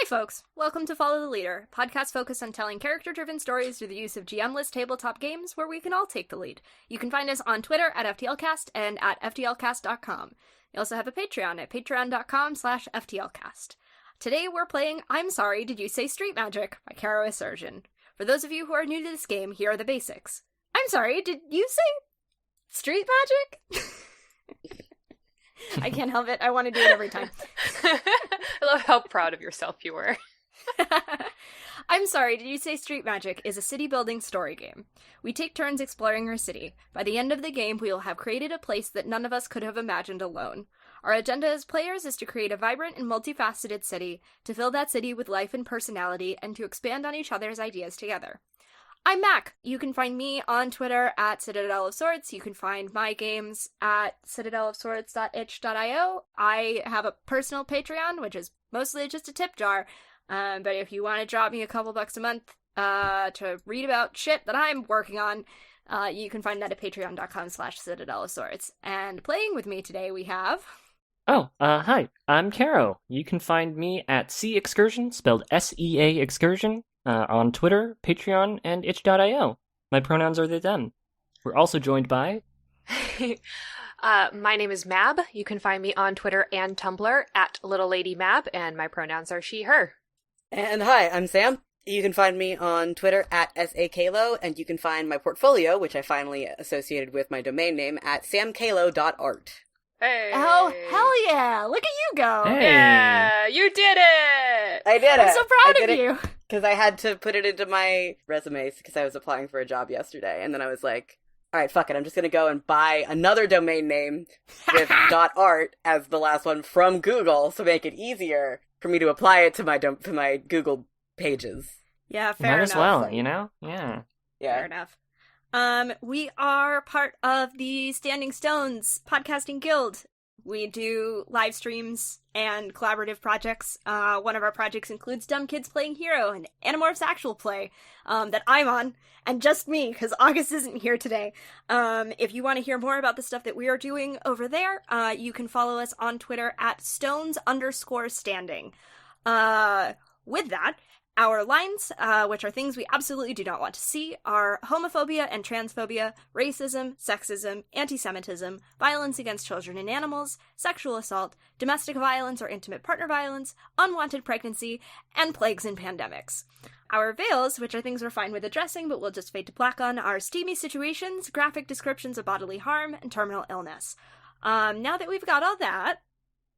Hi folks, welcome to Follow the Leader, a podcast focused on telling character-driven stories through the use of GM-less tabletop games where we can all take the lead. You can find us on Twitter at FTLcast and at FTLcast.com. We also have a Patreon at patreon.com/FTLcast. Today we're playing I'm Sorry, Did You Say Street Magic by Caro Assertion. For those of you who are new to this game, here are the basics. I'm sorry, did you say street magic? I can't help it. I want to do it every time. I love how proud of yourself you were. I'm Sorry, Did You Say Street Magic is a city-building story game. We take turns exploring our city. By the end of the game, we will have created a place that none of us could have imagined alone. Our agenda as players is to create a vibrant and multifaceted city, to fill that city with life and personality, and to expand on each other's ideas together. I'm Mac. You can find me on Twitter at Citadel of Swords. You can find my games at citadelofswords.itch.io. I have a personal Patreon, which is mostly just a tip jar. But if you want to drop me a couple bucks a month to read about shit that I'm working on, you can find that at patreon.com/Citadel of Swords. And playing with me today we have... Hi, I'm Caro. You can find me at Sea Excursion, spelled S-E-A Excursion, on Twitter, Patreon, and itch.io. My pronouns are they, them. We're also joined by... My name is Mab. You can find me on Twitter and Tumblr at Little Lady Mab, and my pronouns are she, her. And hi, I'm Sam. You can find me on Twitter at SAKalo, and you can find my portfolio, which I finally associated with my domain name, at samkalo.art. Hey! Oh, hell yeah! Look at you go! Hey. Yeah! You did it! I did it! I'm so proud of you! Because I had to put it into my resumes because I was applying for a job yesterday, and then I was like, alright, fuck it, I'm just gonna go and buy another domain name with .art as the last one from Google, so make it easier for me to apply it to my Google pages. Yeah, fair Might enough. as well, you know? Yeah. Fair enough. We are part of the Standing Stones Podcasting Guild. We do live streams and collaborative projects. One of our projects includes Dumb Kids Playing Hero, an Animorphs actual play that I'm on, and just me, because August isn't here today. If you want to hear more about the stuff that we are doing over there, you can follow us on Twitter at stones_standing. With that, our lines, which are things we absolutely do not want to see, are homophobia and transphobia, racism, sexism, anti-Semitism, violence against children and animals, sexual assault, domestic violence or intimate partner violence, unwanted pregnancy, and plagues and pandemics. Our veils, which are things we're fine with addressing but will just fade to black on, are steamy situations, graphic descriptions of bodily harm, and terminal illness. Now that we've got all that,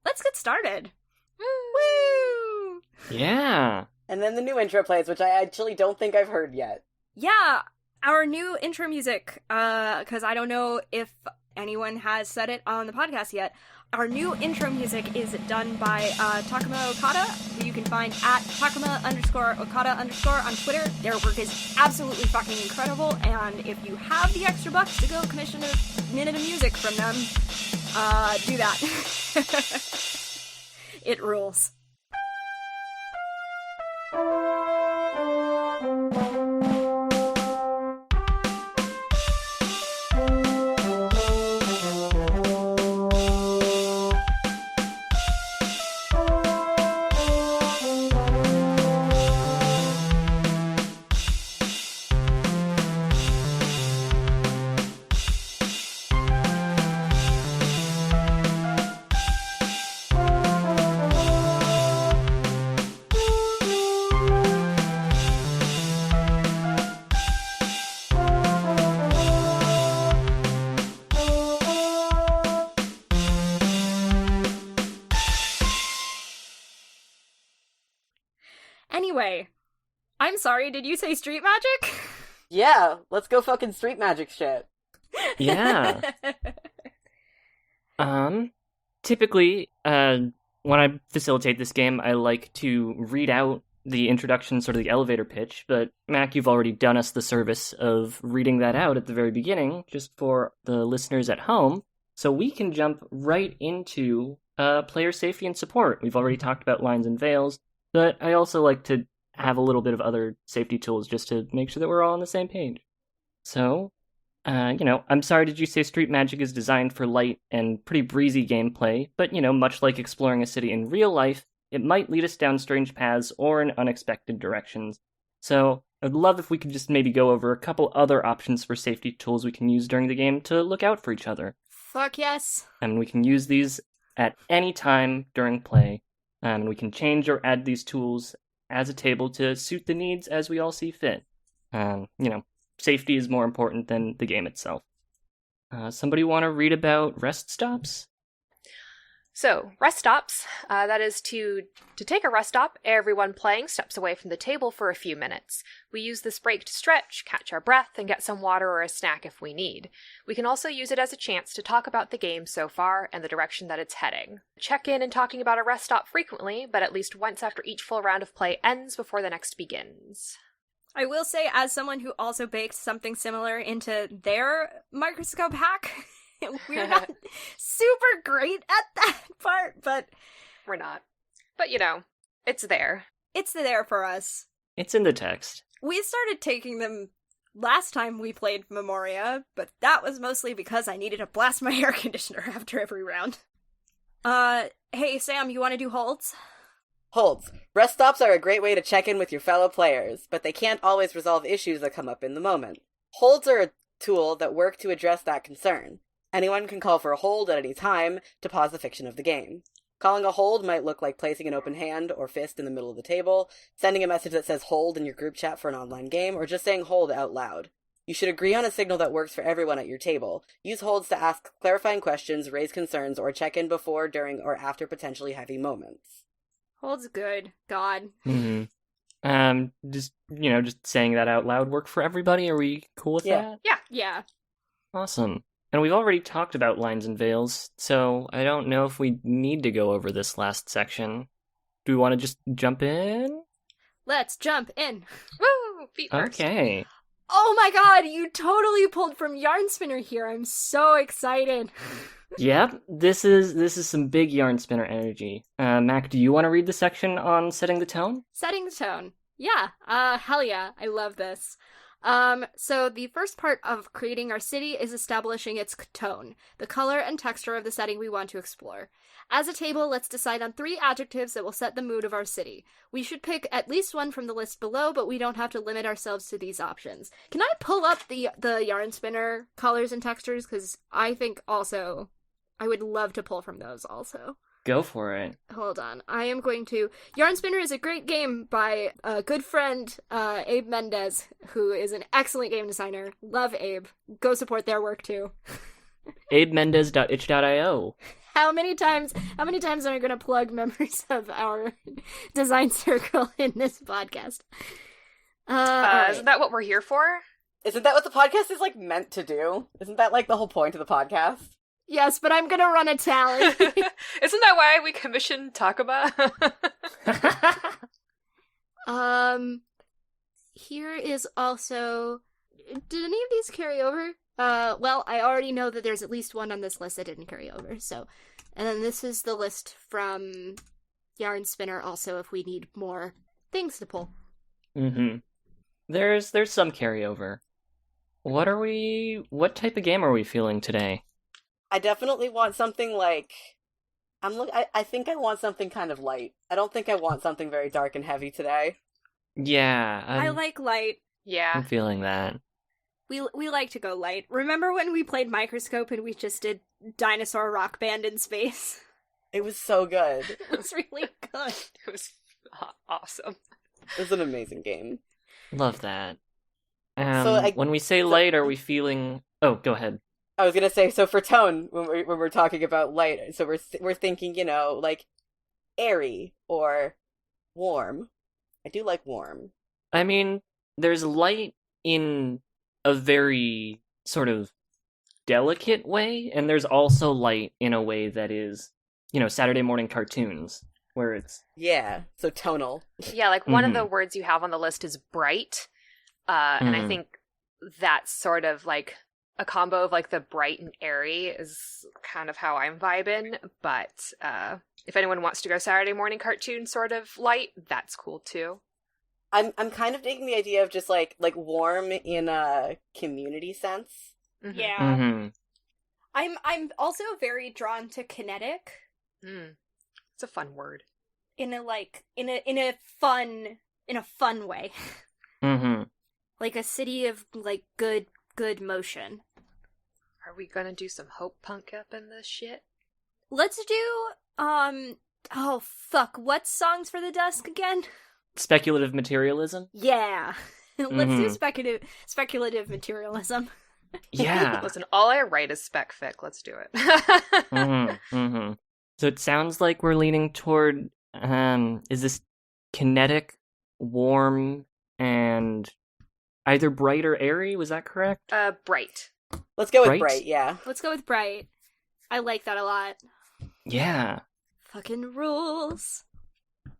let's get started. Woo! Yeah. And then the new intro plays, which I actually don't think I've heard yet. Yeah, our new intro music, because I don't know if anyone has said it on the podcast yet. Our new intro music is done by Takuma Okada, who you can find at Takuma_Okada_ on Twitter. Their work is absolutely fucking incredible, and if you have the extra bucks to go commission a minute of music from them, do that. It rules. Anyway, I'm sorry, did you say street magic? Yeah, let's go fucking street magic shit. Yeah. Typically, when I facilitate this game, I like to read out the introduction, sort of the elevator pitch, but Mac, you've already done us the service of reading that out at the very beginning, just for the listeners at home, so we can jump right into player safety and support. We've already talked about lines and veils, but I also like to have a little bit of other safety tools just to make sure that we're all on the same page. So, I'm sorry, did you say Street Magic is designed for light and pretty breezy gameplay, but, much like exploring a city in real life, it might lead us down strange paths or in unexpected directions. So I'd love if we could just maybe go over a couple other options for safety tools we can use during the game to look out for each other. Fuck yes. And we can use these at any time during play. And we can change or add these tools as a table to suit the needs as we all see fit. Safety is more important than the game itself. Somebody want to read about rest stops? So, rest stops, that is to take a rest stop, everyone playing steps away from the table for a few minutes. We use this break to stretch, catch our breath, and get some water or a snack if we need. We can also use it as a chance to talk about the game so far and the direction that it's heading. Check in and talking about a rest stop frequently, but at least once after each full round of play ends before the next begins. I will say, as someone who also baked something similar into their microscope hack, we're not super great at that part, but we're not. But, it's there. It's there for us. It's in the text. We started taking them last time we played Memoria, but that was mostly because I needed to blast my air conditioner after every round. Hey, Sam, you want to do holds? Holds. Rest stops are a great way to check in with your fellow players, but they can't always resolve issues that come up in the moment. Holds are a tool that work to address that concern. Anyone can call for a hold at any time to pause the fiction of the game. Calling a hold might look like placing an open hand or fist in the middle of the table, sending a message that says hold in your group chat for an online game, or just saying hold out loud. You should agree on a signal that works for everyone at your table. Use holds to ask clarifying questions, raise concerns, or check in before, during, or after potentially heavy moments. Hold's good. God. Mm-hmm. Just saying that out loud work for everybody? Are we cool with that? Yeah. Awesome. And we've already talked about lines and veils, so I don't know if we need to go over this last section. Do we want to just jump in? Let's jump in. Woo! Feet first. Okay. Oh my god, you totally pulled from Yarn Spinner here. I'm so excited. Yep, this is some big Yarn Spinner energy. Mac, do you want to read the section on setting the tone? Setting the tone. Yeah, hell yeah, I love this. So the first part of creating our city is establishing its tone, the color and texture of the setting we want to explore. As a table, let's decide on 3 adjectives that will set the mood of our city. We should pick at least one from the list below, but we don't have to limit ourselves to these options. Can I pull up the Yarn Spinner colors and textures? Because I think also, I would love to pull from those also. Go for it. Hold on. I am going to... Yarn Spinner is a great game by a good friend, Abe Mendez, who is an excellent game designer. Love Abe. Go support their work, too. AbeMendez.itch.io. How many times am I going to plug members of our design circle in this podcast? Right. Isn't that what we're here for? Isn't that what the podcast is, meant to do? Isn't that, the whole point of the podcast? Yes, but I'm gonna run a tally. Isn't that why we commissioned Takaba? Here is also... Did any of these carry over? Well, I already know that there's at least one on this list that didn't carry over, so... And then this is the list from Yarn Spinner also, if we need more things to pull. Mm-hmm. There's some carryover. What type of game are we feeling today? I definitely want something I think I want something kind of light. I don't think I want something very dark and heavy today. Yeah. I like light. Yeah. I'm feeling that. We like to go light. Remember when we played Microscope and we just did Dinosaur Rock Band in space? It was so good. It was really good. It was awesome. It was an amazing game. Love that. So when we say light, are we feeling... Oh, go ahead. I was gonna say, so for tone, when we're talking about light, so we're thinking, airy or warm. I do like warm. I mean, there's light in a very sort of delicate way, and there's also light in a way that is, Saturday morning cartoons, where it's... Yeah, so tonal. Yeah, one of the words you have on the list is bright, and I think that's sort of a combo of the bright and airy is kind of how I'm vibing, but if anyone wants to go Saturday morning cartoon sort of light, that's cool too. I'm kind of digging the idea of just like warm in a community sense. Mm-hmm. Yeah. Mm-hmm. I'm also very drawn to kinetic. It's a fun word. in a fun way. Mm-hmm. Like a city of like good motion. Are we gonna do some hope punk up in this shit? Let's do oh fuck, what's Songs for the Dusk again? Speculative materialism? Yeah. Let's do Mhm. speculative materialism. Yeah. Listen, all I write is spec fic. Let's do it. Mm-hmm. Mm-hmm. So it sounds like we're leaning toward, is this kinetic, warm, and either bright or airy? Was that correct? Bright. Let's go with Bright? bright, yeah. Let's go with bright. I like that a lot. Yeah. Fucking rules.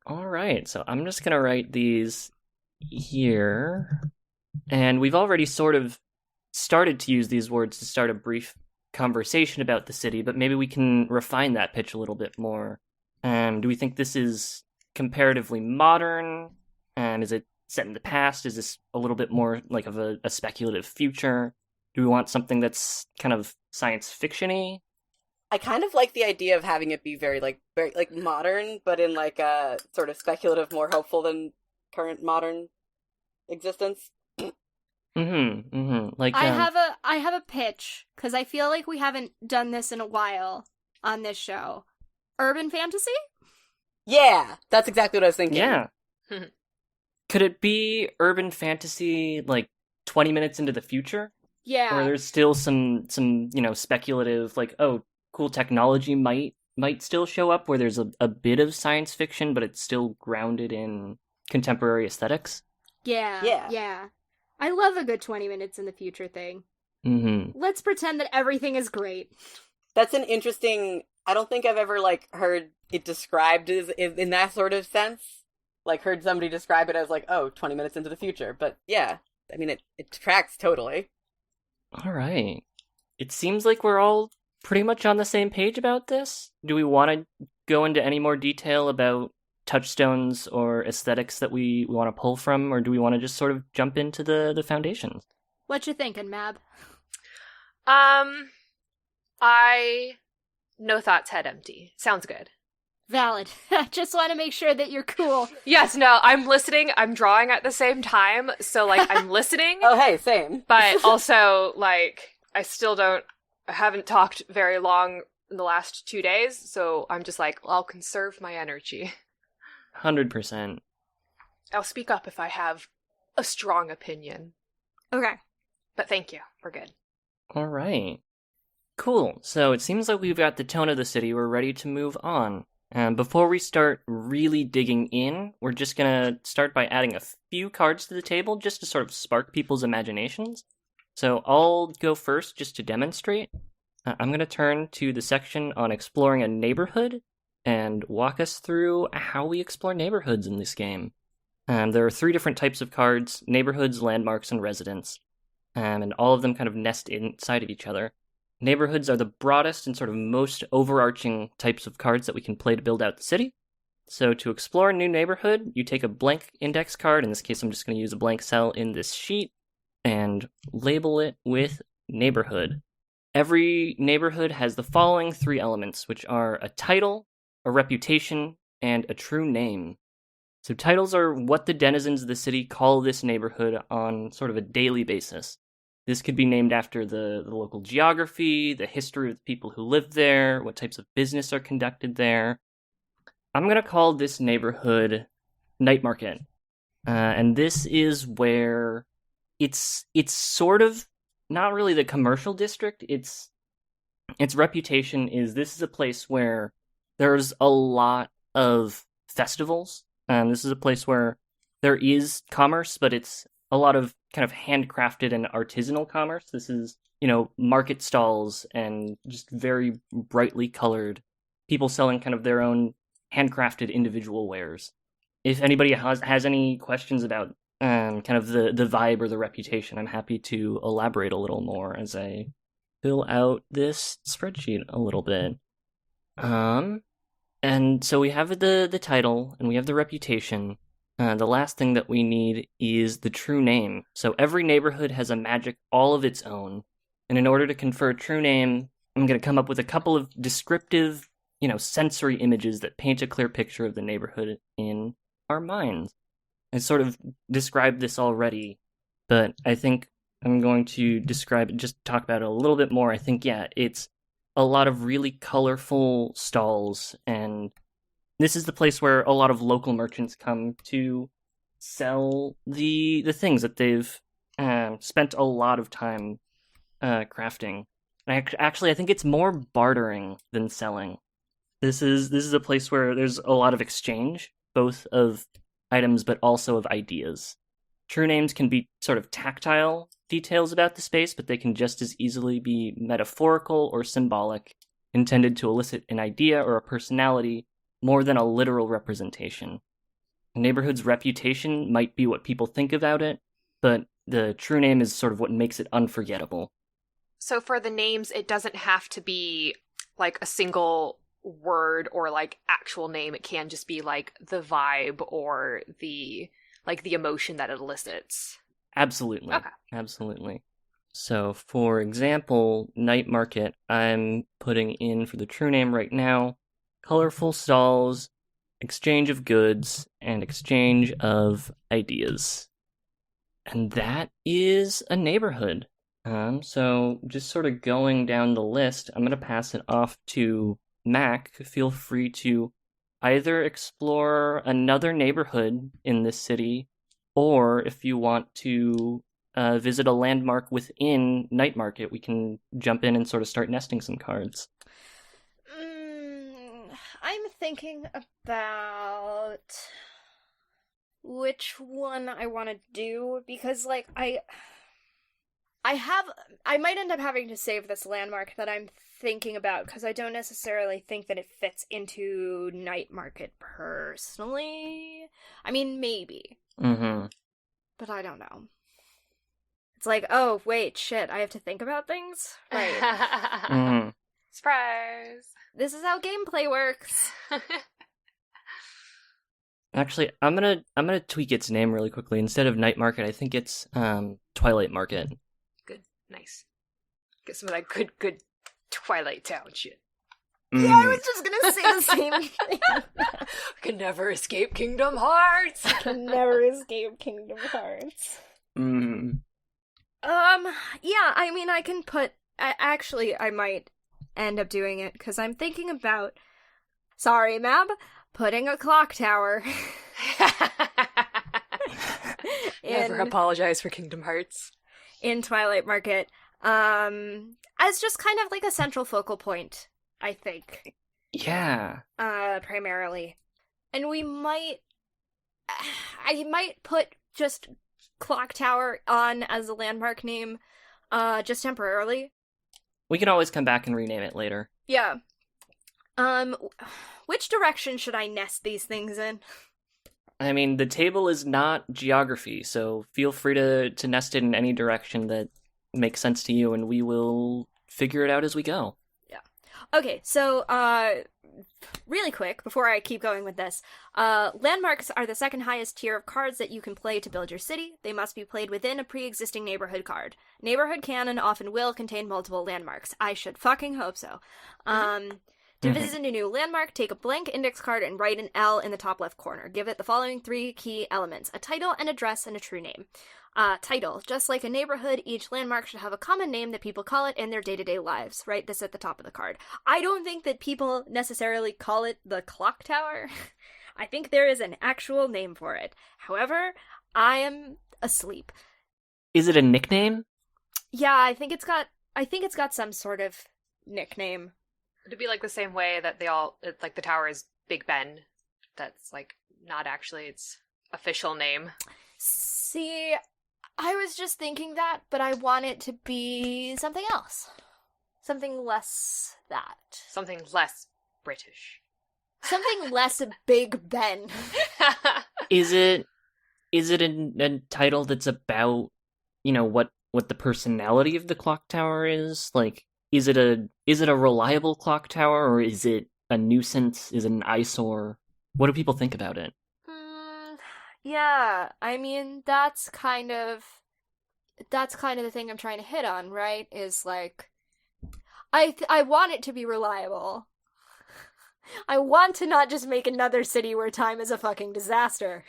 All right. So I'm just going to write these here. And we've already sort of started to use these words to start a brief conversation about the city, but maybe we can refine that pitch a little bit more. Do we think this is comparatively modern? Is it set in the past? Is this a little bit more like of a speculative future? Do we want something that's kind of science fiction-y? I kind of like the idea of having it be very modern, but in like a sort of speculative, more hopeful than current modern existence. Mm-hmm. Mm-hmm. Like I have a pitch because I feel like we haven't done this in a while on this show. Urban fantasy? Yeah, that's exactly what I was thinking. yeah. Could it be urban fantasy like 20 minutes into the future? Yeah. Where there's still some speculative, like, oh, cool technology might still show up, where there's a bit of science fiction, but it's still grounded in contemporary aesthetics? Yeah. Yeah. Yeah. I love a good 20 minutes in the future thing. Mm-hmm. Let's pretend that everything is great. That's an interesting. I don't think I've ever heard it described as in that sort of sense. Like heard somebody describe it as like, oh, 20 minutes into the future. But yeah, I mean it tracks totally. All right. It seems like we're all pretty much on the same page about this. Do we want to go into any more detail about touchstones or aesthetics that we want to pull from, or do we want to just sort of jump into the foundations? What you thinking, Mab? No thoughts, head empty. Sounds good. Valid. Just want to make sure that you're cool. Yes, no, I'm listening. I'm drawing at the same time, so like I'm listening, Oh, hey, same. but also like I haven't talked very long in the last 2 days, so I'm just like, I'll conserve my energy. 100%. I'll speak up if I have a strong opinion. Okay. But thank you. We're good. All right. Cool. So it seems like we've got the tone of the city. We're ready to move on. Before we start really digging in, we're just going to start by adding a few cards to the table just to sort of spark people's imaginations. So I'll go first just to demonstrate. I'm going to turn to the section on exploring a neighborhood and walk us through how we explore neighborhoods in this game. There are 3 different types of cards: neighborhoods, landmarks, and residents. And all of them kind of nest inside of each other. Neighborhoods are the broadest and sort of most overarching types of cards that we can play to build out the city. So to explore a new neighborhood, you take a blank index card. In this case, I'm just going to use a blank cell in this sheet and label it with neighborhood. Every neighborhood has the following 3 elements, which are a title, a reputation, and a true name. So titles are what the denizens of the city call this neighborhood on sort of a daily basis. This could be named after the local geography, the history of the people who live there, what types of business are conducted there. I'm going to call this neighborhood Night Market. And this is where it's sort of not really the commercial district. Its reputation is this is a place where there's a lot of festivals. This is a place where there is commerce, but it's a lot of kind of handcrafted and artisanal commerce. This is, market stalls and just very brightly colored people selling kind of their own handcrafted individual wares. If anybody has any questions about kind of the vibe or the reputation, I'm happy to elaborate a little more as I fill out this spreadsheet a little bit. And so we have the title and we have the reputation. The last thing that we need is the true name. So every neighborhood has a magic all of its own. And in order to confer a true name, I'm going to come up with a couple of descriptive sensory images that paint a clear picture of the neighborhood in our minds. I sort of described this already, but I think I'm going to describe it, just talk about it a little bit more. I think, yeah, it's a lot of really colorful stalls, and this is the place where a lot of local merchants come to sell the things that they've spent a lot of time crafting. Actually, I think it's more bartering than selling. This is a place where there's a lot of exchange, both of items but also of ideas. True names can be sort of tactile details about the space, but they can just as easily be metaphorical or symbolic, intended to elicit an idea or a personality more than a literal representation. A neighborhood's reputation might be what people think about it, but the true name is sort of what makes it unforgettable. So for the names, it doesn't have to be like a single word or like actual name. It can just be like the vibe or the emotion that it elicits. Absolutely. Okay. Absolutely. So, for example, Night Market, I'm putting in for the true name right now, colorful stalls, exchange of goods, and exchange of ideas. And that is a neighborhood. So just sort of going down the list, I'm going to pass it off to Mac. Feel free to either explore another neighborhood in this city, or if you want to visit a landmark within Night Market, we can jump in and sort of start nesting some cards. I'm thinking about which one I want to do, because, like, I might end up having to save this landmark that I'm thinking about, because I don't necessarily think that it fits into Night Market personally. I mean, maybe. Mm-hmm. But I don't know. It's like, oh, wait, shit, I have to think about things? Right. Mm-hmm. Surprise! This is how gameplay works. Actually, I'm gonna tweak its name really quickly. Instead of Night Market, I think it's Twilight Market. Good. Nice. Get some of that good Twilight Town shit. Yeah, I was just gonna say the same thing. Can never escape Kingdom Hearts! Can never escape Kingdom Hearts. Mm. Yeah, I mean, I can put... Actually, I might end up doing it, because I'm thinking about... Sorry, Mab. Putting a clock tower. Never apologize for Kingdom Hearts. In Twilight Market. As just kind of like a central focal point, I think. Yeah. Primarily. And I might put just Clock Tower on as a landmark name, just temporarily. We can always come back and rename it later. Yeah. Which direction should I nest these things in? I mean, the table is not geography, so feel free to nest it in any direction that makes sense to you, and we will figure it out as we go. Yeah. Okay, so, really quick, before I keep going with this, landmarks are the second highest tier of cards that you can play to build your city. They must be played within a pre-existing neighborhood card. Neighborhood can and often will contain multiple landmarks. I should fucking hope so. To visit a new landmark, take a blank index card and write an L in the top left corner. Give it the following 3 key elements: a title, an address, and a true name. Title. Just like a neighborhood, each landmark should have a common name that people call it in their day-to-day lives. Write this at the top of the card. I don't think that people necessarily call it the Clock Tower. I think there is an actual name for it. However, I am asleep. Is it a nickname? Yeah, I think it's got some sort of nickname. It'd be like the same way that like the tower is Big Ben. That's like not actually its official name. See, I was just thinking that, but I want it to be something else. Something less that. Something less British. Something less Big Ben. Is it a title that's about, what the personality of the clock tower is? Like, is it a reliable clock tower, or is it a nuisance? Is it an eyesore? What do people think about it? Yeah, I mean, that's kind of the thing I'm trying to hit on, right? Is like, I want it to be reliable. I want to not just make another city where time is a fucking disaster.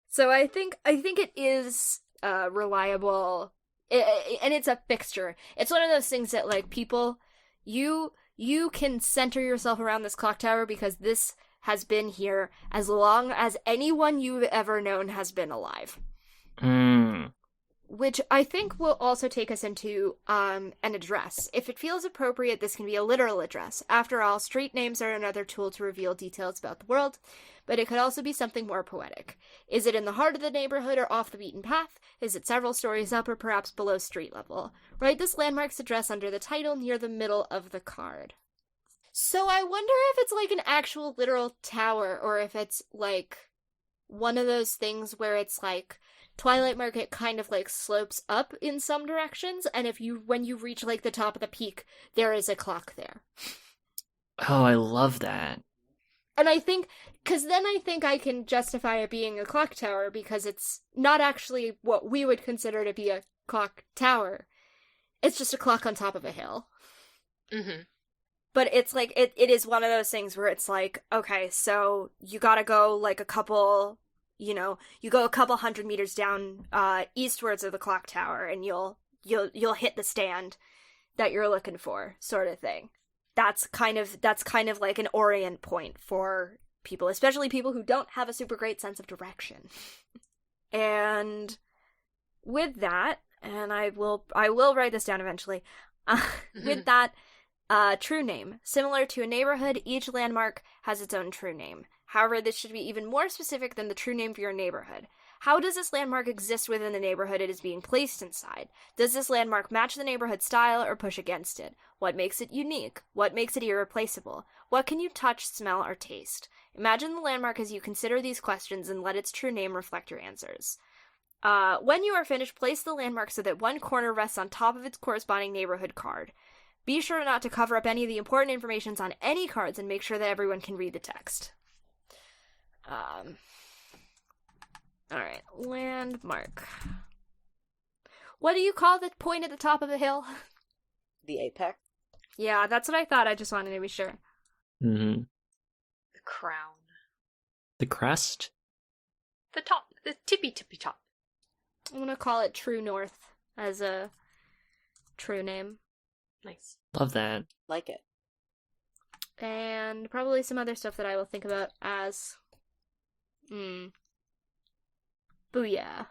So I think it is reliable, and it's a fixture. It's one of those things that, like, people, you can center yourself around this clock tower because this has been here as long as anyone you've ever known has been alive. Which I think will also take us into an address. If it feels appropriate, this can be a literal address. After all, street names are another tool to reveal details about the world, but it could also be something more poetic. Is it in the heart of the neighborhood or off the beaten path? Is it several stories up or perhaps below street level? Write this landmark's address under the title near the middle of the card. So I wonder if it's like an actual literal tower, or if it's like one of those things where it's like Twilight Market kind of like slopes up in some directions, and when you reach like the top of the peak, there is a clock there. Oh, I love that. And I think I can justify it being a clock tower because it's not actually what we would consider to be a clock tower. It's just a clock on top of a hill. Mm-hmm. But it's like, it is one of those things where it's like, okay, so you gotta go like a couple 100 meters down eastwards of the clock tower, and you'll hit the stand that you're looking for, sort of thing. That's kind of like an orient point for people, especially people who don't have a super great sense of direction. And with that, and I will write this down eventually. With that, true name. Similar to a neighborhood, each landmark has its own true name. However, this should be even more specific than the true name for your neighborhood. How does this landmark exist within the neighborhood it is being placed inside? Does this landmark match the neighborhood style or push against it? What makes it unique? What makes it irreplaceable? What can you touch, smell, or taste? Imagine the landmark as you consider these questions and let its true name reflect your answers. When you are finished, place the landmark so that one corner rests on top of its corresponding neighborhood card. Be sure not to cover up any of the important information on any cards and make sure that everyone can read the text. Alright, landmark. What do you call the point at the top of the hill? The apex. Yeah, that's what I thought. I just wanted to be sure. Mm-hmm. The crown. The crest? The top. The tippy top. I'm gonna call it True North as a true name. Nice. Love that. Like it. And probably some other stuff that I will think about as... Booyah.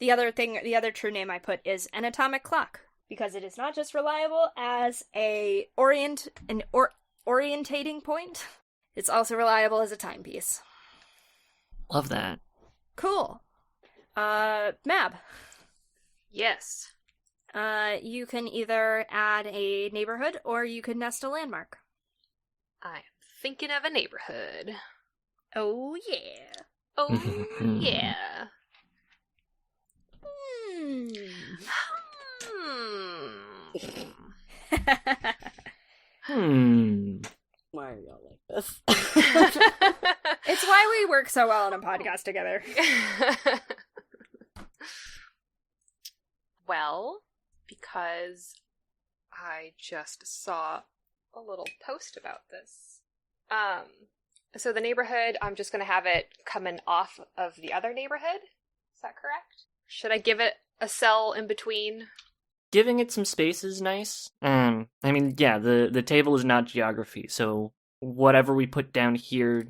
The other true name I put is an atomic clock, because it is not just reliable as an orientating point, it's also reliable as a timepiece. Love that. Cool. Mab. Yes. You can either add a neighborhood or you can nest a landmark. I'm thinking of a neighborhood. Oh, yeah. Oh, yeah. Why are y'all like this? It's why we work so well on a podcast together. Well, because I just saw a little post about this. So the neighborhood, I'm just going to have it coming off of the other neighborhood. Is that correct? Should I give it a cell in between? Giving it some space is nice. I mean, yeah, the table is not geography, so whatever we put down here,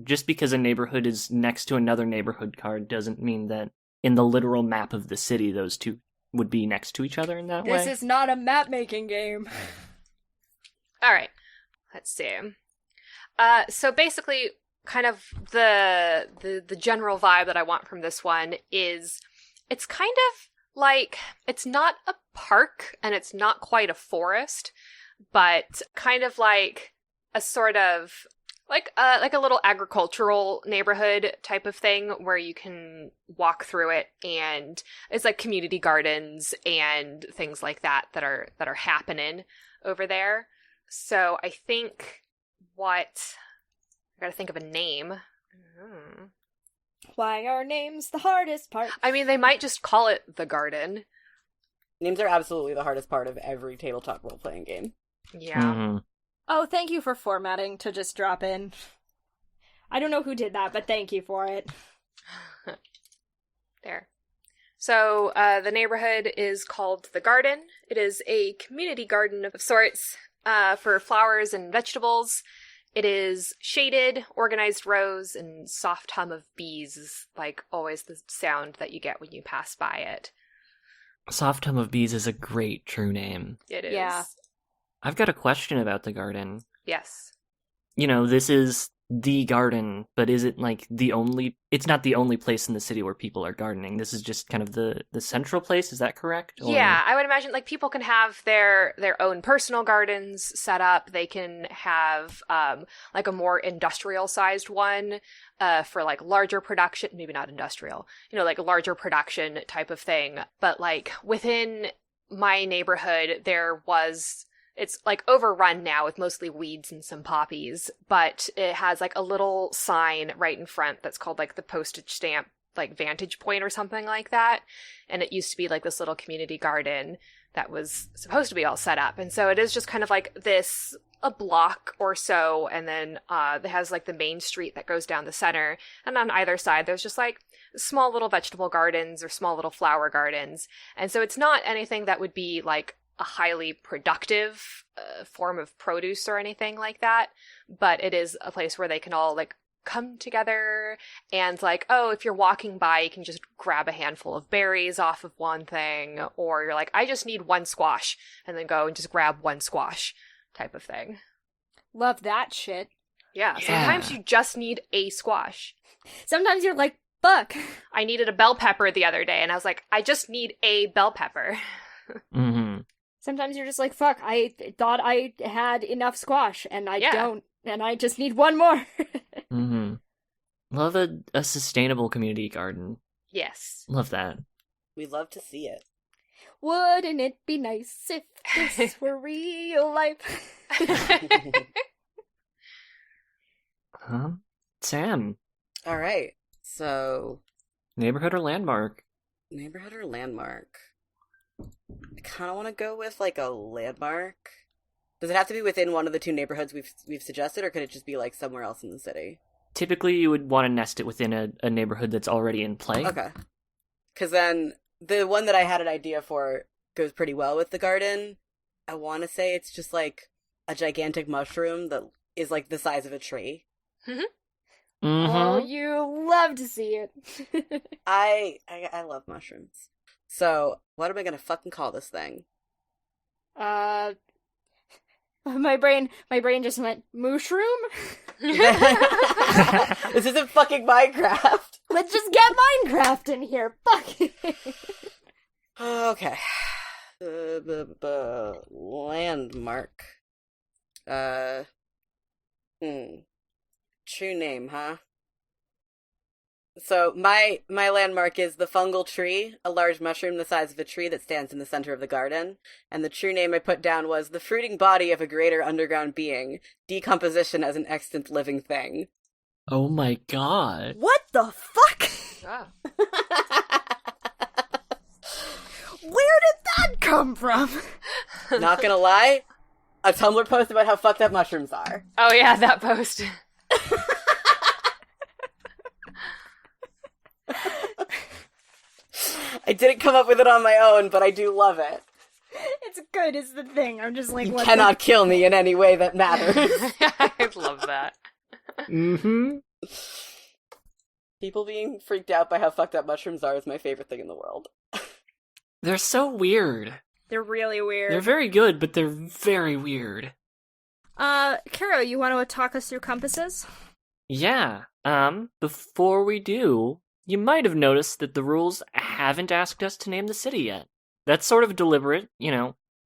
just because a neighborhood is next to another neighborhood card doesn't mean that in the literal map of the city, those two would be next to each other in that way. This is not a map-making game. All right. Let's see. So basically, kind of the general vibe that I want from this one is it's kind of like, it's not a park and it's not quite a forest, but kind of like a sort of like a little agricultural neighborhood type of thing where you can walk through it, and it's like community gardens and things like that are happening over there. So I think I gotta think of a name. Why are names the hardest part? I mean, they might just call it the garden. Names are absolutely the hardest part of every tabletop role-playing game. Yeah. Mm-hmm. Oh, thank you for formatting to just drop in. I don't know who did that, but thank you for it. There. So, the neighborhood is called The Garden. It is a community garden of sorts for flowers and vegetables. It is shaded, organized rows, and soft hum of bees is, like, always the sound that you get when you pass by it. Soft Hum of Bees is a great true name. It is. Yeah. I've got a question about the garden. Yes. You know, this is the garden, but is it like it's not the only place in the city where people are gardening. This is just kind of the central place, is that correct? Or... Yeah, I would imagine like people can have their own personal gardens set up. They can have like a more industrial sized one for like larger production, maybe not industrial, like a larger production type of thing. But like within my neighborhood it's like overrun now with mostly weeds and some poppies, but it has like a little sign right in front that's called like the postage stamp, like Vantage Point or something like that. And it used to be like this little community garden that was supposed to be all set up. And so it is just kind of like a block or so. And then it has like the main street that goes down the center. And on either side, there's just like small little vegetable gardens or small little flower gardens. And so it's not anything that would be like a highly productive form of produce or anything like that, but it is a place where they can all like come together and like, oh, if you're walking by, you can just grab a handful of berries off of one thing, or you're like, I just need one squash, and then go and just grab one squash type of thing. Love that shit. Yeah, sometimes you just need a squash. Sometimes you're like, fuck. I needed a bell pepper the other day, and I was like, I just need a bell pepper. Mm-hmm. Sometimes you're just like, fuck, I thought I had enough squash, and I don't, and I just need one more. Mm-hmm. Love a sustainable community garden. Yes. Love that. We love to see it. Wouldn't it be nice if this were real life? Huh? Sam. All right. So, Neighborhood or landmark? neighborhood or landmark? I kind of want to go with like a landmark. Does it have to be within one of the two neighborhoods we've suggested, or could it just be like somewhere else in the city? Typically, you would want to nest it within a neighborhood that's already in play. Okay. Because then the one that I had an idea for goes pretty well with the garden. I want to say it's just like a gigantic mushroom that is like the size of a tree. Mm-hmm. Oh, you love to see it. I love mushrooms. So, what am I gonna fucking call this thing? My brain just went, mushroom? This isn't fucking Minecraft. Let's just get Minecraft in here. Fuck it. Okay. Landmark. True name, huh? So my landmark is the fungal tree, a large mushroom the size of a tree that stands in the center of the garden. And the true name I put down was the fruiting body of a greater underground being, decomposition as an extant living thing. Oh my god. What the fuck? Ah. Where did that come from? Not gonna lie, a Tumblr post about how fucked up mushrooms are. Oh yeah, that post. I didn't come up with it on my own, but I do love it. It's good, is the thing. I'm just like, You what cannot kill me in any way that matters. I love that. Mm-hmm. People being freaked out by how fucked up mushrooms are is my favorite thing in the world. They're so weird. They're really weird. They're very good, but they're very weird. Karo, you want to talk us through compasses? Yeah. Before we do, you might have noticed that the rules haven't asked us to name the city yet. That's sort of deliberate,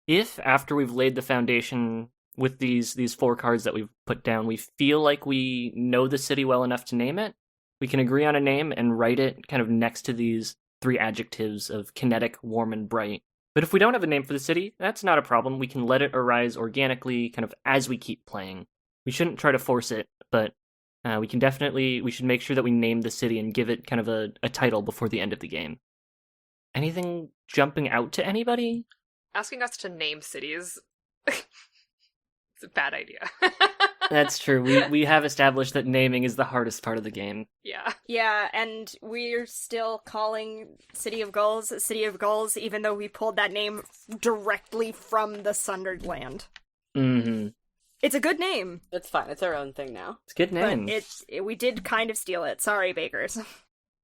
If, after we've laid the foundation with these 4 cards that we've put down, we feel like we know the city well enough to name it, we can agree on a name and write it kind of next to these 3 adjectives of kinetic, warm, and bright. But if we don't have a name for the city, that's not a problem. We can let it arise organically, kind of as we keep playing. We shouldn't try to force it, but we should make sure that we name the city and give it kind of a title before the end of the game. Anything jumping out to anybody? Asking us to name cities It's a bad idea. That's true. We have established that naming is the hardest part of the game. Yeah. Yeah, and we're still calling City of Gulls City of Gulls, even though we pulled that name directly from the Sundered Land. Mm-hmm. It's a good name. It's fine. It's our own thing now. It's a good name. But we did kind of steal it. Sorry, Bakers.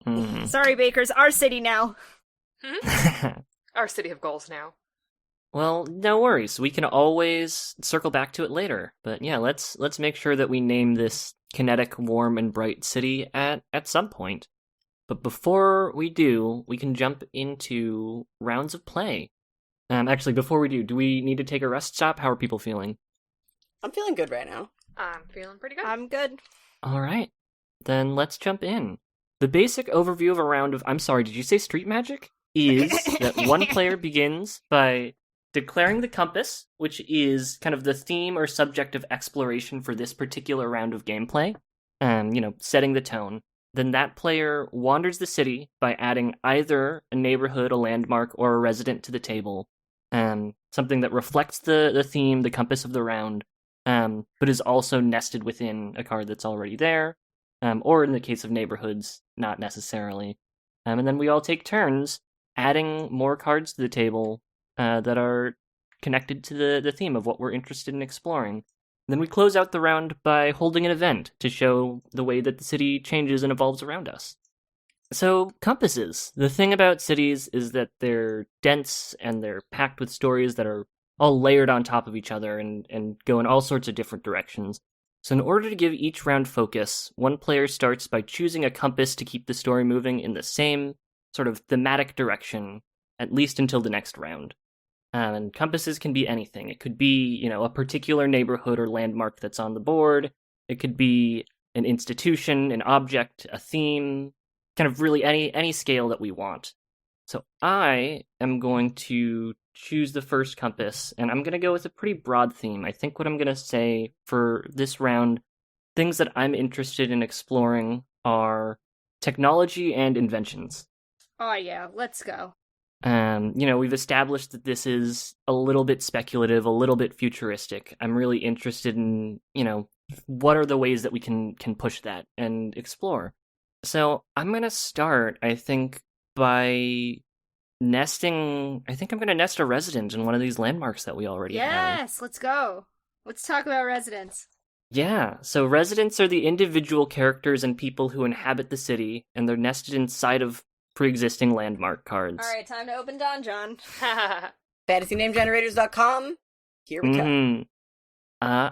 Mhm. Sorry, Bakers. Our city now. Our City of Goals now. Well, no worries. We can always circle back to it later. But yeah, let's make sure that we name this kinetic, warm, and bright city at some point. But before we do, we can jump into rounds of play. Actually, before we do we need to take a rest stop? How are people feeling? I'm feeling good right now. I'm feeling pretty good. I'm good. All right. Then let's jump in. The basic overview of a round of... I'm sorry, did you say street magic? Is that one player begins by declaring the compass, which is kind of the theme or subject of exploration for this particular round of gameplay, setting the tone. Then that player wanders the city by adding either a neighborhood, a landmark, or a resident to the table, something that reflects the theme, the compass of the round, but is also nested within a card that's already there, or in the case of neighborhoods, not necessarily. And then we all take turns adding more cards to the table that are connected to the theme of what we're interested in exploring. Then we close out the round by holding an event to show the way that the city changes and evolves around us. So, compasses. The thing about cities is that they're dense and they're packed with stories that are all layered on top of each other and go in all sorts of different directions. So in order to give each round focus, one player starts by choosing a compass to keep the story moving in the same sort of thematic direction, at least until the next round. And compasses can be anything. It could be, a particular neighborhood or landmark that's on the board. It could be an institution, an object, a theme, kind of really any scale that we want. So I am going to choose the first compass, and I'm going to go with a pretty broad theme. I think what I'm going to say for this round, things that I'm interested in exploring are technology and inventions. Oh yeah, let's go. We've established that this is a little bit speculative, a little bit futuristic. I'm really interested in, what are the ways that we can push that and explore. So I'm going to start, I think, by nesting... I think I'm going to nest a resident in one of these landmarks that we already have. Yes, let's go. Let's talk about residents. Yeah, so residents are the individual characters and people who inhabit the city, and they're nested inside of pre-existing landmark cards. All right, time to open Donjon. FantasyNameGenerators.com. Here we go. I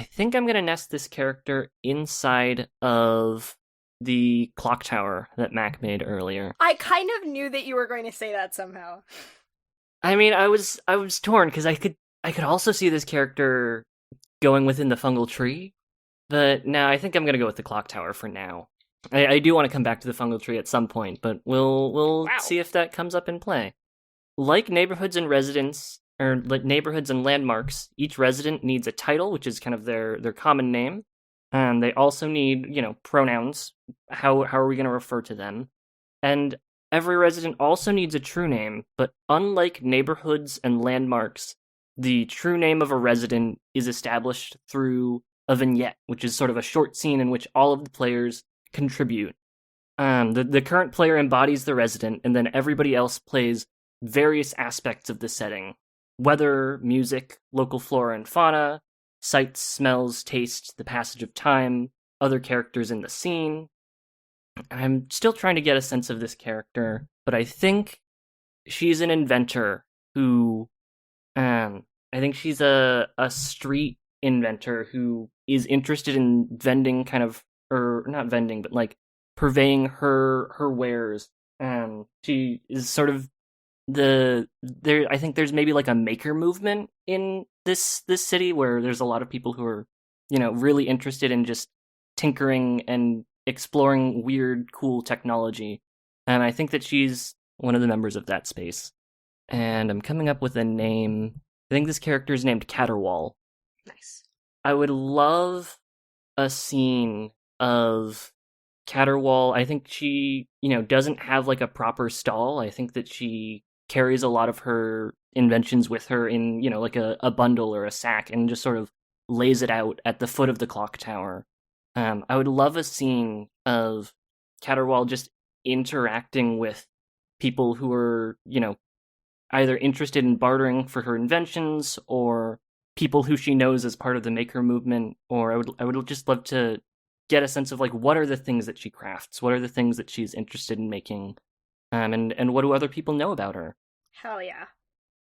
think I'm gonna nest this character inside of the clock tower that Mac made earlier. I kind of knew that you were going to say that somehow. I mean, I was torn because I could also see this character going within the fungal tree, but no, I think I'm gonna go with the clock tower for now. I do want to come back to the fungal tree at some point, but we'll see if that comes up in play. Like neighborhoods and residents, or like neighborhoods and landmarks, each resident needs a title, which is kind of their common name. And they also need, pronouns. How are we going to refer to them? And every resident also needs a true name, but unlike neighborhoods and landmarks, the true name of a resident is established through a vignette, which is sort of a short scene in which all of the players contribute. The current player embodies the resident, and then everybody else plays various aspects of the setting. Weather, music, local flora and fauna, sights, smells, tastes, the passage of time, other characters in the scene. I'm still trying to get a sense of this character, but I think she's an inventor who... I think she's a street inventor who is interested in vending kind of... or not vending, but like purveying her wares. She is sort of I think there's maybe like a maker movement in this city where there's a lot of people who are, really interested in just tinkering and exploring weird, cool technology. And I think that she's one of the members of that space. And I'm coming up with a name. I think this character is named Caterwall. Nice. I would love a scene of Caterwall. I think she, doesn't have like a proper stall. I think that she carries a lot of her inventions with her in, like a bundle or a sack, and just sort of lays it out at the foot of the clock tower. I would love a scene of Caterwaul just interacting with people who are, either interested in bartering for her inventions, or people who she knows as part of the maker movement. Or I would just love to get a sense of like, what are the things that she crafts? What are the things that she's interested in making? And what do other people know about her? Hell yeah.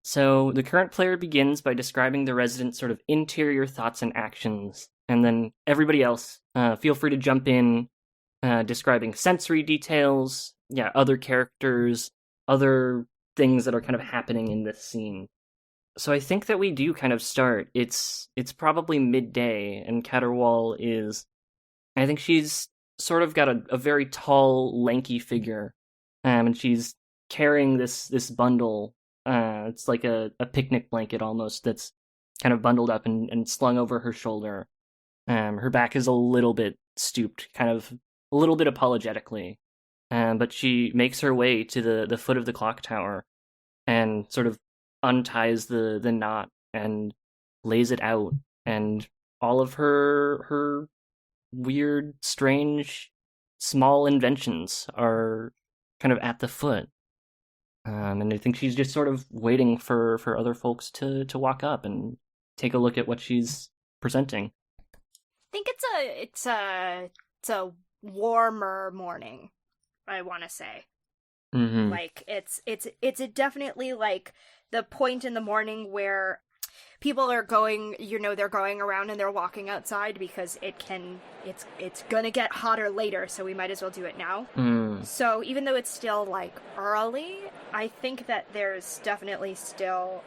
So the current player begins by describing the resident's sort of interior thoughts and actions, and then everybody else, feel free to jump in, describing sensory details, other characters, other things that are kind of happening in this scene. So I think that we do kind of start. It's probably midday, and Caterwaul is, I think she's sort of got a very tall, lanky figure, and she's carrying this bundle. It's like a picnic blanket almost, that's kind of bundled up and slung over her shoulder. Her back is a little bit stooped, kind of a little bit apologetically. But she makes her way to the foot of the clock tower and sort of unties the knot and lays it out. And all of her weird, strange, small inventions are kind of at the foot. And I think she's just sort of waiting for other folks to walk up and take a look at what she's presenting. I think it's a warmer morning, I want to say. Mm-hmm. Like it's definitely like the point in the morning where people are going, they're going around and they're walking outside because it's gonna get hotter later, so we might as well do it now. So even though it's still like early, I think that there's definitely still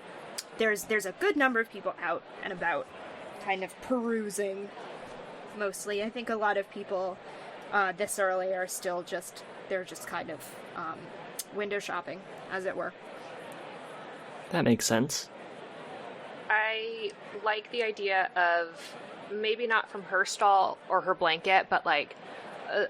there's a good number of people out and about, kind of perusing. Mostly, I think a lot of people this early are still just kind of window shopping, as it were. That makes sense. I like the idea of maybe not from her stall or her blanket, but like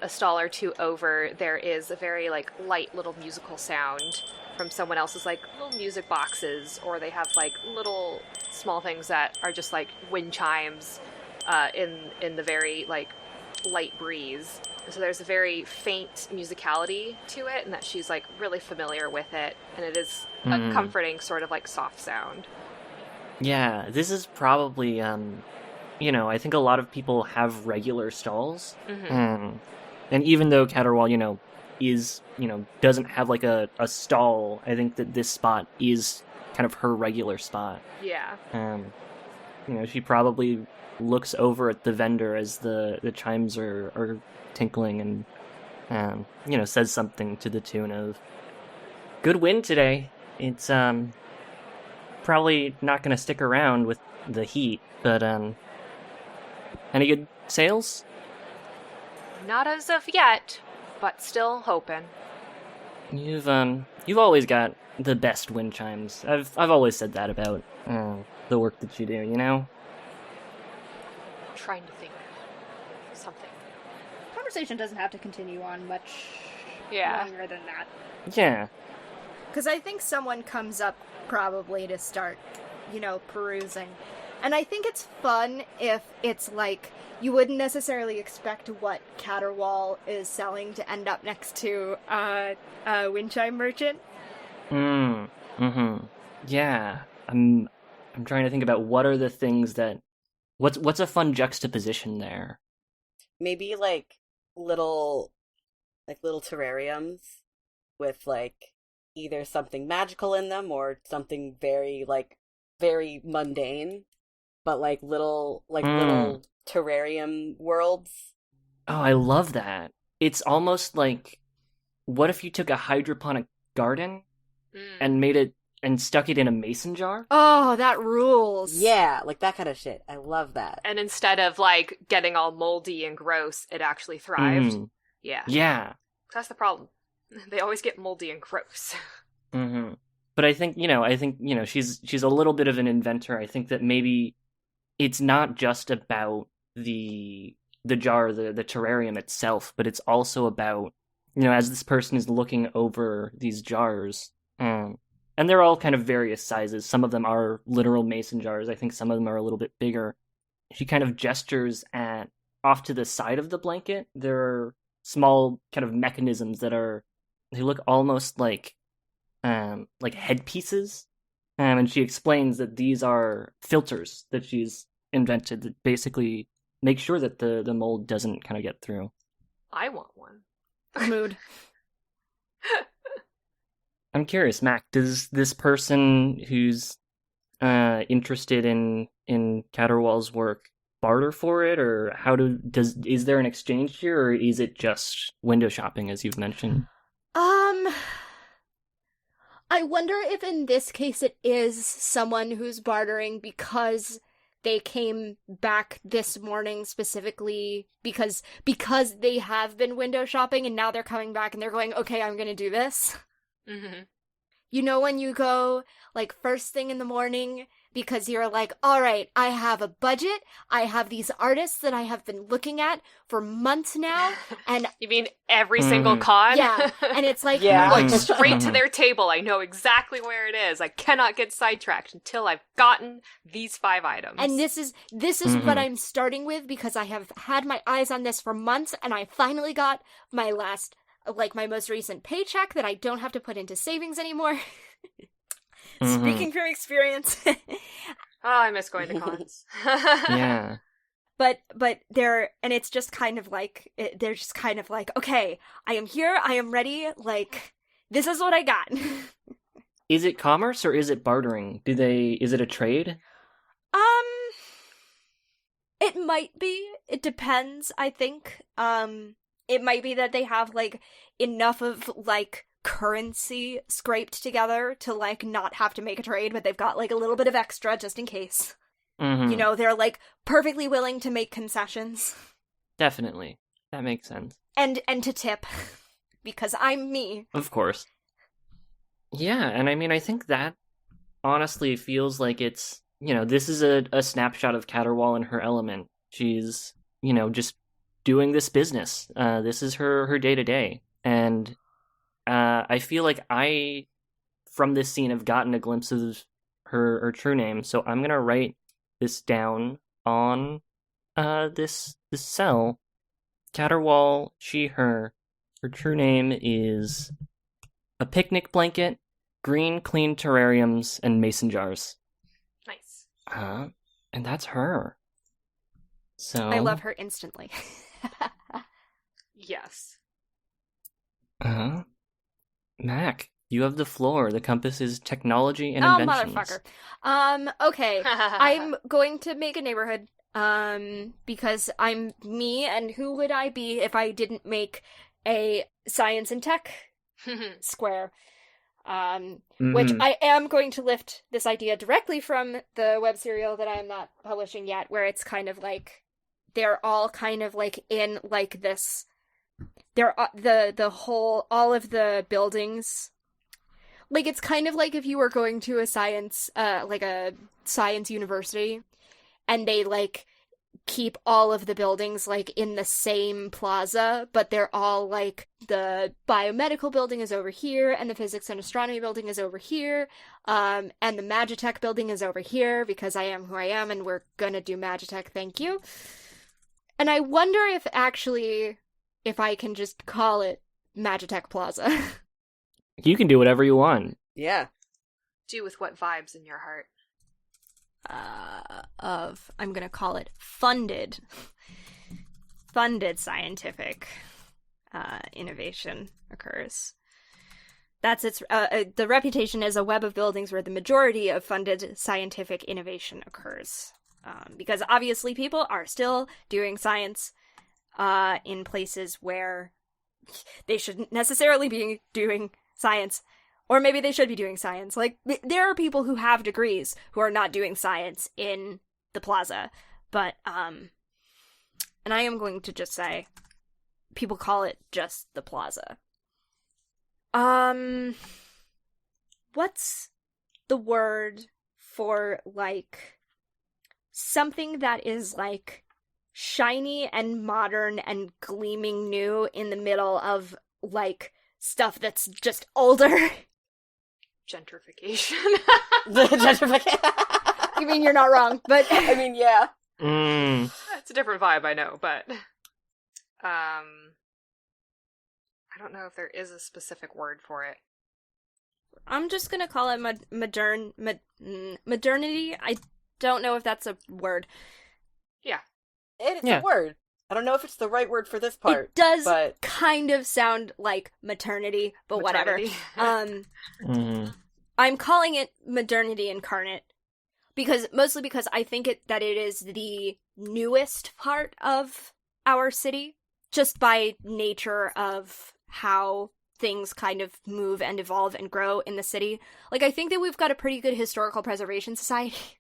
a stall or two over, there is a very like light little musical sound from someone else's like little music boxes, or they have like little small things that are just like wind chimes in the very like light breeze. So there's a very faint musicality to it, and that she's like really familiar with it, and it is a comforting sort of like soft sound. Yeah, this is probably, I think a lot of people have regular stalls. Mm-hmm. And even though Caterwaul, is, doesn't have like a stall, I think that this spot is kind of her regular spot. Yeah. She probably looks over at the vendor as the chimes are tinkling and, says something to the tune of, "Good wind today. It's, probably not going to stick around with the heat, but any good sales?" Not as of yet, but still hoping. You've always got the best wind chimes. I've always said that about the work that you do, Trying to think of something. Conversation doesn't have to continue on much longer than that. Yeah. Because I think someone comes up probably to start, perusing. And I think it's fun if it's like, you wouldn't necessarily expect what Caterwaul is selling to end up next to a wind chime merchant. Yeah. I'm trying to think about what are the things that, what's a fun juxtaposition there? Maybe like little terrariums with like either something magical in them or something very mundane, but like little terrarium worlds. Oh, I love that. It's almost like, what if you took a hydroponic garden and made it and stuck it in a mason jar? Oh, that rules. Yeah, like that kind of shit. I love that. And instead of like getting all moldy and gross, it actually thrived. Yeah. Yeah. That's the problem. They always get moldy and gross. But I think, she's a little bit of an inventor. I think that maybe it's not just about the jar, the terrarium itself, but it's also about, as this person is looking over these jars, and And they're all kind of various sizes. Some of them are literal mason jars. I think some of them are a little bit bigger. She kind of gestures at off to the side of the blanket. There are small kind of mechanisms they look almost like headpieces. And she explains that these are filters that she's invented that basically make sure that the mold doesn't kind of get through. I want one. Mood. I'm curious, Mac, does this person who's interested in Caterwall's work barter for it, or is there an exchange here, or is it just window shopping, as you've mentioned? I wonder if in this case it is someone who's bartering because they came back this morning specifically because they have been window shopping and now they're coming back and they're going, okay, I'm gonna do this. Mm-hmm. You know when you go, like, first thing in the morning because you're like, all right, I have a budget, I have these artists that I have been looking at for months now, and... You mean every single con? Yeah, and it's like... Yeah. Going straight to their table. I know exactly where it is. I cannot get sidetracked until I've gotten these 5 items. And this is what I'm starting with because I have had my eyes on this for months, and I finally got my most recent paycheck that I don't have to put into savings anymore. Speaking from experience. Oh, I miss going to cons. Yeah. But it's just kind of like, they're just kind of like, okay, I am here, I am ready, like, this is what I got. Is it commerce or is it bartering? Is it a trade? It might be. It depends, I think. It might be that they have, like, enough of, like, currency scraped together to, like, not have to make a trade, but they've got, like, a little bit of extra just in case. Mm-hmm. You know, they're, like, perfectly willing to make concessions. Definitely. That makes sense. And to tip. Because I'm me. Of course. Yeah, and I mean, I think that honestly feels like it's, this is a snapshot of Caterwall in her element. She's, just doing this business. This is her day-to-day. And I feel like I, from this scene, have gotten a glimpse of her true name, so I'm going to write this down on this cell. Caterwall, she, her. Her true name is a picnic blanket, green clean terrariums, and mason jars. Nice. And that's her. So I love her instantly. Yes. Mac, you have the floor. The compass is technology and inventions. Oh, motherfucker. Okay. I'm going to make a neighborhood. Because I'm me, and who would I be if I didn't make a science and tech square? Which I am going to lift this idea directly from the web serial that I'm not publishing yet, where it's kind of like they're all kind of like in like this. They're all of the buildings. Like, it's kind of like if you were going to a science university, and they like keep all of the buildings like in the same plaza, but they're all like the biomedical building is over here, and the physics and astronomy building is over here, and the Magitech building is over here because I am who I am, and we're gonna do Magitech. Thank you. And I wonder if I can just call it Magitech Plaza. You can do whatever you want. Yeah. Do with what vibes in your heart. I'm gonna call it funded scientific innovation occurs. That's its the reputation as a web of buildings where the majority of funded scientific innovation occurs. Because obviously people are still doing science in places where they shouldn't necessarily be doing science. Or maybe they should be doing science. Like, there are people who have degrees who are not doing science in the plaza. But, and I am going to just say, people call it just the plaza. What's the word for, like, something that is, like, shiny and modern and gleaming new in the middle of, like, stuff that's just older? Gentrification. You mean you're not wrong, but I mean, yeah. It's a different vibe, I know, but I don't know if there is a specific word for it. I'm just gonna call it modernity. I don't know if that's a word. Yeah. It's Yeah. a word. I don't know if it's the right word for this part. It does but kind of sound like maternity, but Maternity. whatever. I'm calling it modernity incarnate mostly because I think that it is the newest part of our city, just by nature of how things kind of move and evolve and grow in the city. Like, I think that we've got a pretty good historical preservation society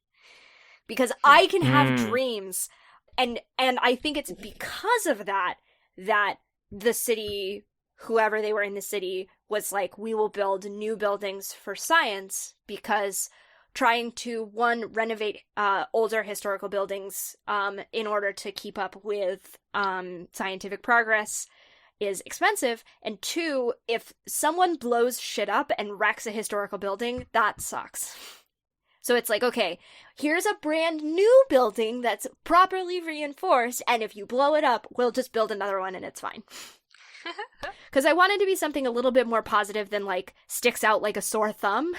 because I can have dreams, and I think it's because of that the city, whoever they were in the city, was like, we will build new buildings for science, because trying to, one, renovate older historical buildings in order to keep up with scientific progress is expensive, and two, if someone blows shit up and wrecks a historical building, that sucks. So it's like, okay, here's a brand new building that's properly reinforced, and if you blow it up, we'll just build another one and it's fine. Because I wanted to be something a little bit more positive than, like, sticks out like a sore thumb.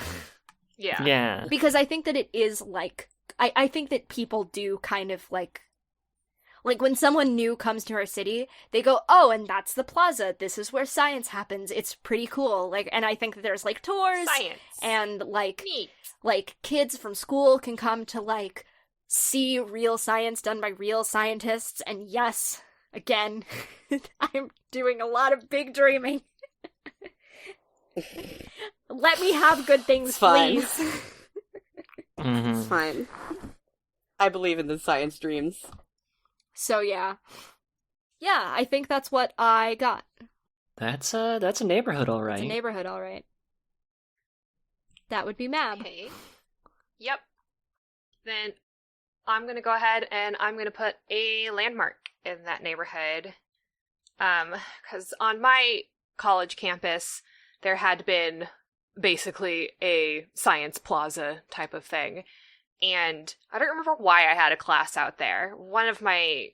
Yeah. Yeah. Because I think that it is, like, I think that people do kind of, like when someone new comes to our city, they go, oh, and that's the plaza. This is where science happens. It's pretty cool. Like, and I think that there's, like, tours. Science. And, like, Neat. like, kids from school can come to, like, see real science done by real scientists. And yes, again, I'm doing a lot of big dreaming. Let me have good things, It's fine. please. It's fine. I believe in the science dreams. So, yeah. Yeah, I think that's what I got. That's a neighborhood, all right. It's a neighborhood, all right. That would be Mab. Okay. Yep. Then I'm going to go ahead and I'm going to put a landmark in that neighborhood. Because on my college campus, there had been basically a science plaza type of thing. And I don't remember why I had a class out there. One of my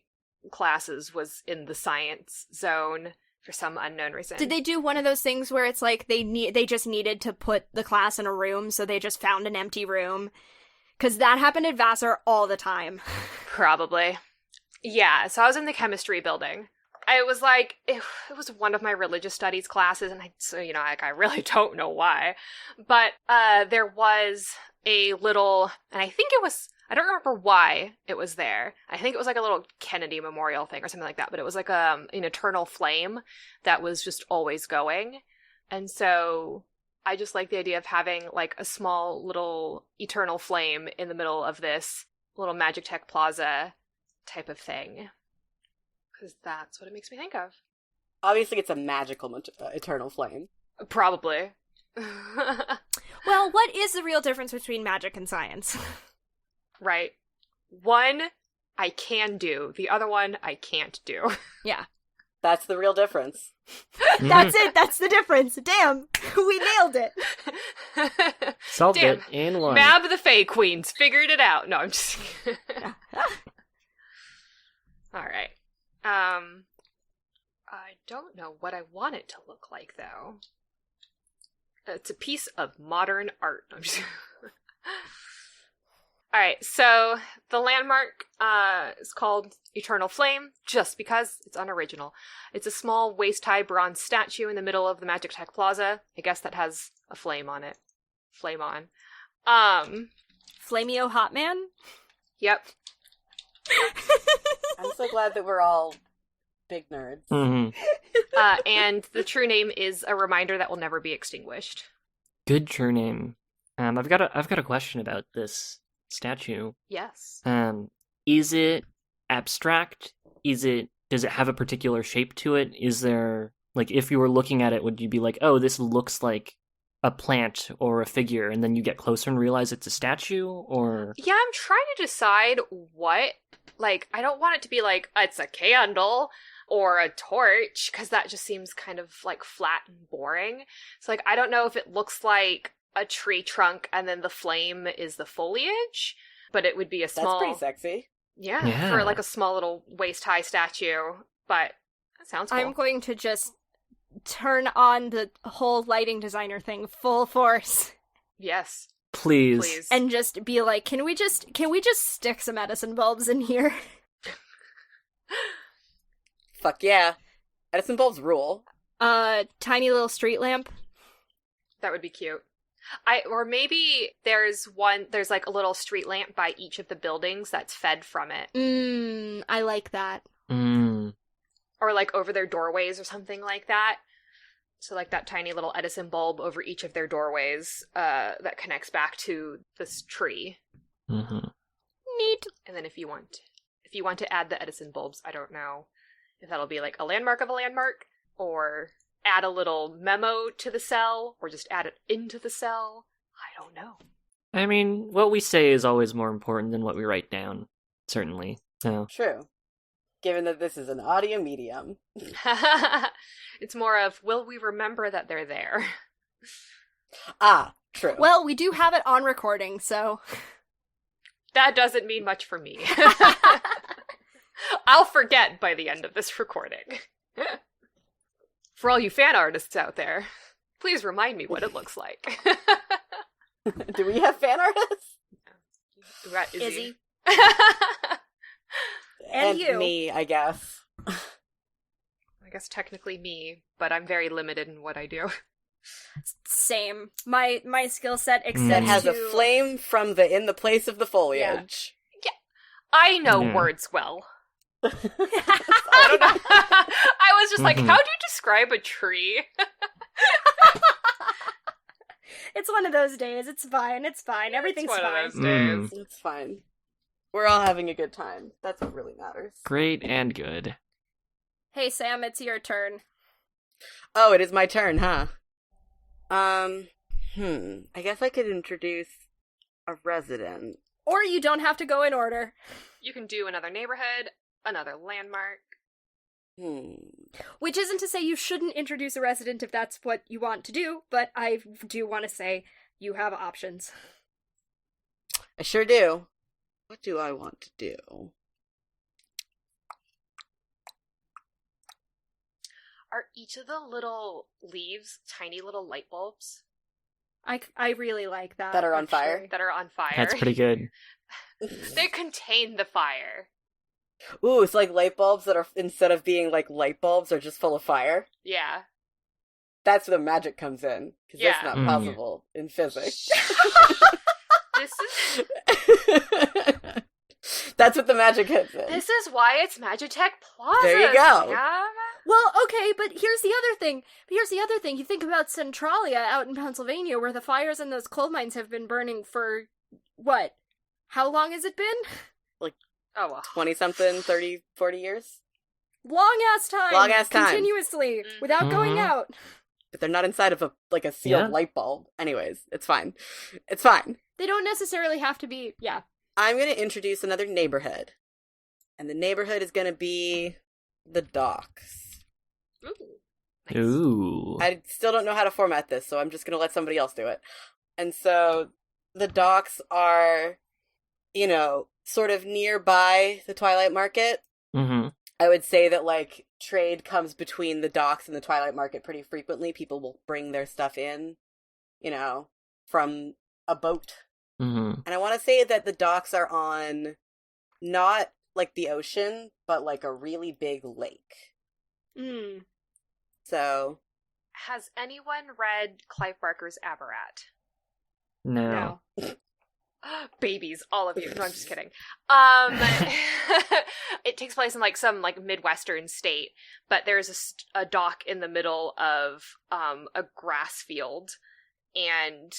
classes was in the science zone for some unknown reason. Did they do one of those things where it's like they just needed to put the class in a room, so they just found an empty room? Because that happened at Vassar all the time. Probably. Yeah, so I was in the chemistry building. I was like, it was one of my religious studies classes, and I really don't know why. But there was a little, and I think it was, I don't remember why it was there. I think it was like a little Kennedy Memorial thing or something like that, but it was like an eternal flame that was just always going. And so I just like the idea of having like a small little eternal flame in the middle of this little Magic Tech Plaza type of thing. Because that's what it makes me think of. Obviously, it's a magical eternal flame. Probably. Well, what is the real difference between magic and science? Right. One, I can do. The other one, I can't do. Yeah. That's the real difference. That's it. That's the difference. Damn. We nailed it. Solved Damn. it in one. Mab the Fae Queens figured it out. No, I'm just All right. I don't know what I want it to look like, though. It's a piece of modern art. I'm just... All right, so the landmark is called Eternal Flame, just because it's unoriginal. It's a small waist-high bronze statue in the middle of the Magic Tech Plaza. I guess that has a flame on it. Flame on. Flameo Hot Man? Yep. I'm so glad that we're all big nerds. Mm-hmm. And the true name is a reminder that will never be extinguished. Good true name. I've got a question about this statue. Yes. Is it abstract? Does it have a particular shape to it? Is there, like, if you were looking at it, would you be like, oh, this looks like a plant or a figure, and then you get closer and realize it's a statue? Or Yeah, I'm trying to decide what. Like, I don't want it to be like, it's a candle or a torch, because that just seems kind of, like, flat and boring. So, like, I don't know if it looks like a tree trunk and then the flame is the foliage, but it would be a small... That's pretty sexy. Yeah, for like a small little waist-high statue, but that sounds cool. I'm going to just turn on the whole lighting designer thing full force. Yes. Please. And just be like, can we just stick some Edison bulbs in here? Fuck yeah. Edison bulbs rule. Tiny little street lamp. That would be cute. Or maybe there's like a little street lamp by each of the buildings that's fed from it. I like that. Or like over their doorways or something like that. So like that tiny little Edison bulb over each of their doorways that connects back to this tree. Mm-hmm. Neat. And then if you want to add the Edison bulbs, I don't know if that'll be like a landmark of a landmark, or add a little memo to the cell, or just add it into the cell. I don't know. I mean, what we say is always more important than what we write down, certainly. So True. Given that this is an audio medium. It's more of, will we remember that they're there? Ah, true. Well, we do have it on recording, so... That doesn't mean much for me. I'll forget by the end of this recording. For all you fan artists out there, please remind me what it looks like. Do we have fan artists? We got Izzy. And you. me, I guess. I guess technically me, but I'm very limited in what I do. Same. My skill set That extends has to... a flame from in the place of the foliage. I know words well. I don't know. I was just like, how do you describe a tree? It's one of those days. It's fine. Everything's It's one fine. of those days. It's fine. We're all having a good time. That's what really matters. great and good. Hey, Sam, it's your turn. Oh, it is my turn, huh? I guess I could introduce a resident. Or you don't have to go in order. You can do another neighborhood, another landmark. Which isn't to say you shouldn't introduce a resident if that's what you want to do, but I do want to say you have options. I sure do. What do I want to do? Are each of the little leaves tiny little light bulbs I really like that. That are on actually. fire? that are on fire? That's pretty good. They contain the fire. Ooh, it's like light bulbs that are, instead of being like light bulbs, are just full of fire. Yeah. That's where the magic comes in. Because Yeah. that's not possible in physics. This is That's what the magic hits in. this is why it's Magitech Plaza. There you go. Sam. Well, okay, but here's the other thing. You think about Centralia out in Pennsylvania, where the fires in those coal mines have been burning for, what? How long has it been? Oh well. 20-something, 30, 40 years? Long-ass time. Long-ass time. Continuously, without going out. But they're not inside of a sealed light bulb. Anyways, it's fine. It's fine. They don't necessarily have to be, yeah. I'm going to introduce another neighborhood. And the neighborhood is going to be the docks. Ooh. Nice. Ooh. I still don't know how to format this, so I'm just going to let somebody else do it. And so the docks are, sort of nearby the Twilight Market. Mm-hmm. I would say that, trade comes between the docks and the Twilight Market pretty frequently. People will bring their stuff in, from a boat. Mm-hmm. And I want to say that the docks are on not, the ocean, but, a really big lake. So... Has anyone read Clive Barker's Abarat? No. Babies, all of you. No, I'm just kidding. It takes place in some Midwestern state, but there's a dock in the middle of a grass field, and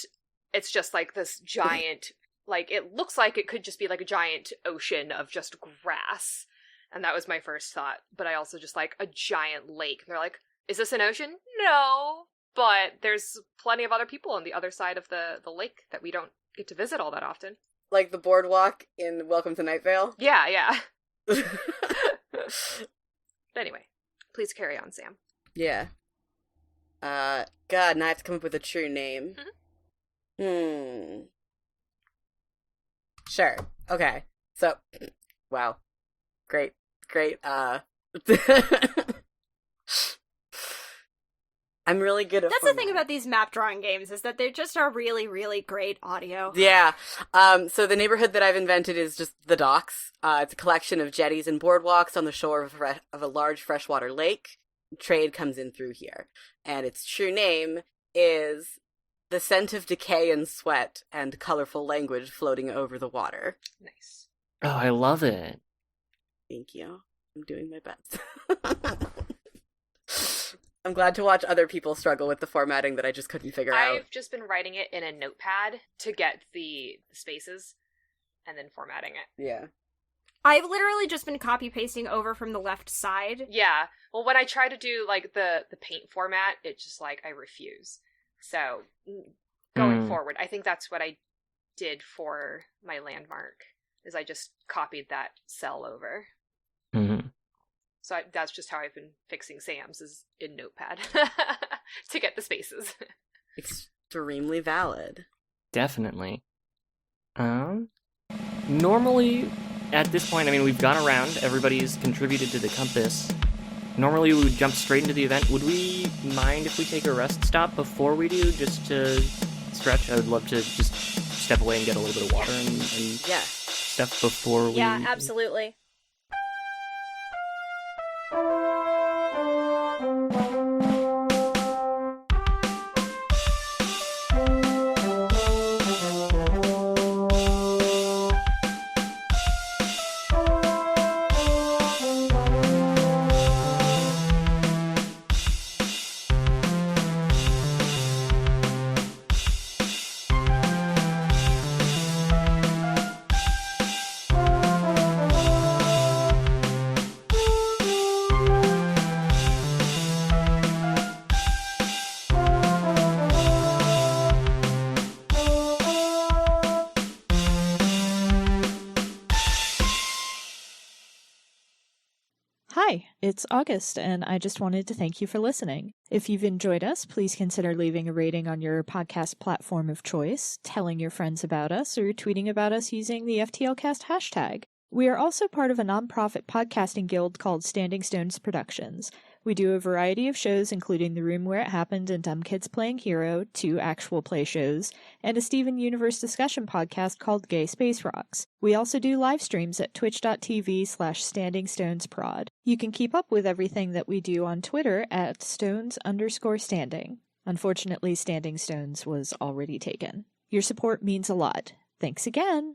it's just this giant, it looks like it could just be a giant ocean of just grass, and that was my first thought. But I also just a giant lake. And they're like, is this an ocean? No, but there's plenty of other people on the other side of the lake that we don't get to visit all that often. Like the boardwalk in Welcome to Night Vale? Yeah. Anyway, please carry on, Sam. Yeah. God, now I have to come up with a true name. Sure. Okay. So, wow. Great. I'm really good at That's the thing formatting. about these map drawing games, is that they just are really, really great audio. Yeah. So the neighborhood that I've invented is just the docks. It's a collection of jetties and boardwalks on the shore of a large freshwater lake. Trade comes in through here. And its true name is the scent of decay and sweat and colorful language floating over the water. Nice. Oh, I love it. Thank you. I'm doing my best. I'm glad to watch other people struggle with the formatting that I just couldn't figure out. I've just been writing it in a notepad to get the spaces and then formatting it. Yeah. I've literally just been copy-pasting over from the left side. Yeah. Well, when I try to do, like, the paint format, it's just, like, I refuse. So, going forward, I think that's what I did for my landmark, is I just copied that cell over. Mm-hmm. So that's just how I've been fixing Sam's, is in Notepad to get the spaces. Extremely valid. Definitely. Normally, at this point, I mean, we've gone around. Everybody's contributed to the compass. Normally, we would jump straight into the event. Would we mind if we take a rest stop before we do, just to stretch? I would love to just step away and get a little bit of water and Yeah. stuff before we... Yeah, absolutely. Hi, it's August, and I just wanted to thank you for listening. If you've enjoyed us, please consider leaving a rating on your podcast platform of choice, telling your friends about us, or tweeting about us using the FTLcast hashtag. We are also part of a nonprofit podcasting guild called Standing Stones Productions. We do a variety of shows, including The Room Where It Happened and Dumb Kids Playing Hero, 2 actual play shows, and a Steven Universe discussion podcast called Gay Space Rocks. We also do live streams at twitch.tv/StandingStonesProd. You can keep up with everything that we do on Twitter at Stones_Standing. Unfortunately, Standing Stones was already taken. Your support means a lot. Thanks again!